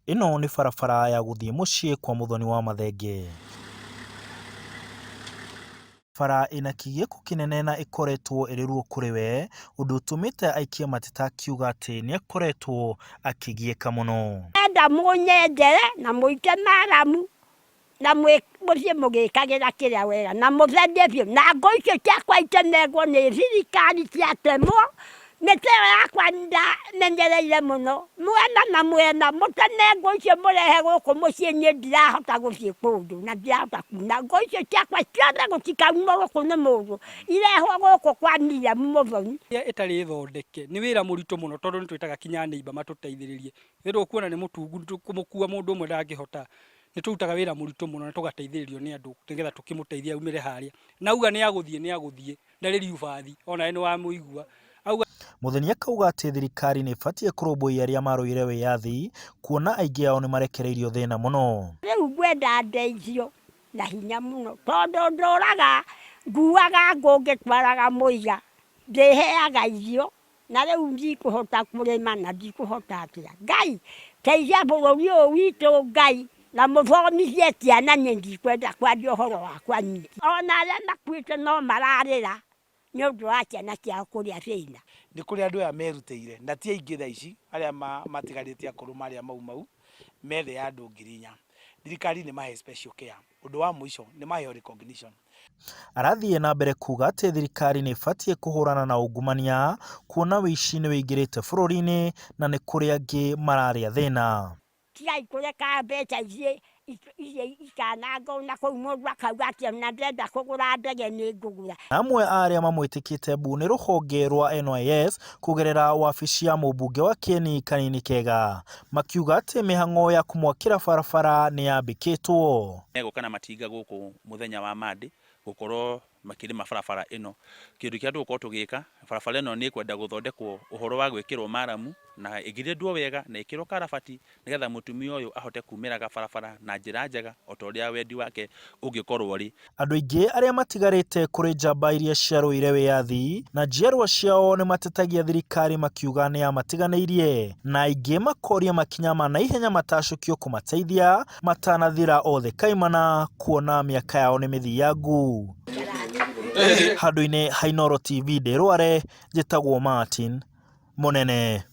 Ĩno nĩ barabara ya gũthiĩ mũciĩ kwa Mũthoni wa Mathenge. Bara ĩna kĩgiĩko kĩnene na ĩkoretwo ĩrĩ ruo kũrĩ we, ũndũ ũtũmĩte aikie mateta akiuga atĩ nĩ akoretwo akĩgiĩka mũno. Enda mũnyendere na mũite maramu na mũciĩ mũgĩkagĩra kĩrĩa wega na mũthende biũ na ngo icio ciakwa itemegwo nĩ thirikari ciatemwo. Mĩteo yakwa ndamenyereire mũno mwena na mwena mũteme ngo icio mũrehe gũkũ mũciĩ niĩ ndirahota gũthiĩ kũndũ na ndirahota kuuna ngo icio ciakwa ciothe gũtikauma gũkũ nĩ mũndũ irehwo gũkũ kwa Miriam Mũthoni. Ĩtarĩ thondeke nĩ wĩra mũritũ mũno tondũ nĩtwĩtaga kinya neighbor matũteithĩrĩrie. Rĩrĩa ũkuona nĩ mũtungu kũmũkua mũndũ ũmwe ndangĩhota nĩtũrutaga wĩra mũritũ mũno na tũgateithĩrĩrio nĩ andũ nĩgetha tũkĩmũteithia aumĩre harĩa. Nauga nĩ agũthiĩ ndarĩ riubathi ona nĩ wa mũigua. Mũthoni akauga atĩ thirikari nĩ ĩbatiĩ kũrũmbũiya arĩa marũire wĩyathi kuona aingĩ ao nĩ marekereirio thĩna mũno. Rĩu ngwenda ndeithio na hinya mũno tondũ ndũraga nguaga ngũ ngĩtwaraga mũiga ndĩheaga irio na rĩu ndikũhota kũrĩma na ndikũhota atĩa. Ngai teithia bũrũri ũyũ witũ Ngai na mũthomithie ciana niĩ ndikwenda kwaria ũhoro wakwa nyingĩ. Ona arĩa makuĩte no mararĩra nĩ ũndũ wa ciana ciao kũrĩa thĩna. Nĩ kũrĩ andũ aya merutĩire na ti aingĩ thaa ici arĩa matigarĩtie akũrũ marĩa mau methe ya andũ 4,000. Thirikari nĩ mahe special care. Ũndũ wa mũico nĩ mahe recognition. Arathiĩ na mbere kuga atĩ thirikari nĩ ĩbatiĩ kũhũrana na ungumania kuona wĩici nĩ wĩingĩrĩte bũrũri-inĩ na nĩ kũrĩ angĩ mararĩa thĩna. Tigai kũreka mbeca ici ikanangwo na kũu mũndũ akauga atĩ na ndenda kũgũra ndege nĩ ngũgũra. Amwe arĩa mamwĩtĩkĩte mbu nĩ rũhonge rwa NYS kũgerera wabici ya mũmbunge wa Kieni Kanini Kega, makiuga atĩ mĩhang'o ya kũmwakĩra barabara nĩ yambĩkĩtwo. Gũka na matinga gũkũ mũthenya wa Monday gũkorwo makĩrĩma barabara ĩno. Kĩndũ kĩa tũgũkorwo tũgĩka barabara ĩno nĩ kwenda gũthondekwo ũhoro wa gwĩkĩrwo maramu na ĩgirĩndwo wega na ĩkĩrwo karabati nĩgetha mũtumia ũyũ ahote kumĩraga barabara na njĩra njega o ta ũrĩa wendi wake ũngĩkorwo ũrĩ. Andũ aingĩ arĩa matigarĩte kũrĩ njamba iria ciarũire wĩyathi na njiarwa ciao nĩ matetagia thirikari makiuga nĩ yamatiganĩirie na aingĩ makoria makinya ma naihenya matacũkio kũmateithia matanathira othe kaimana kuona mĩaka yao nĩ mĩthiangu. Handũ-inĩ ha Inooro TV Ndĩrware njĩtagwo Martin Mũnene.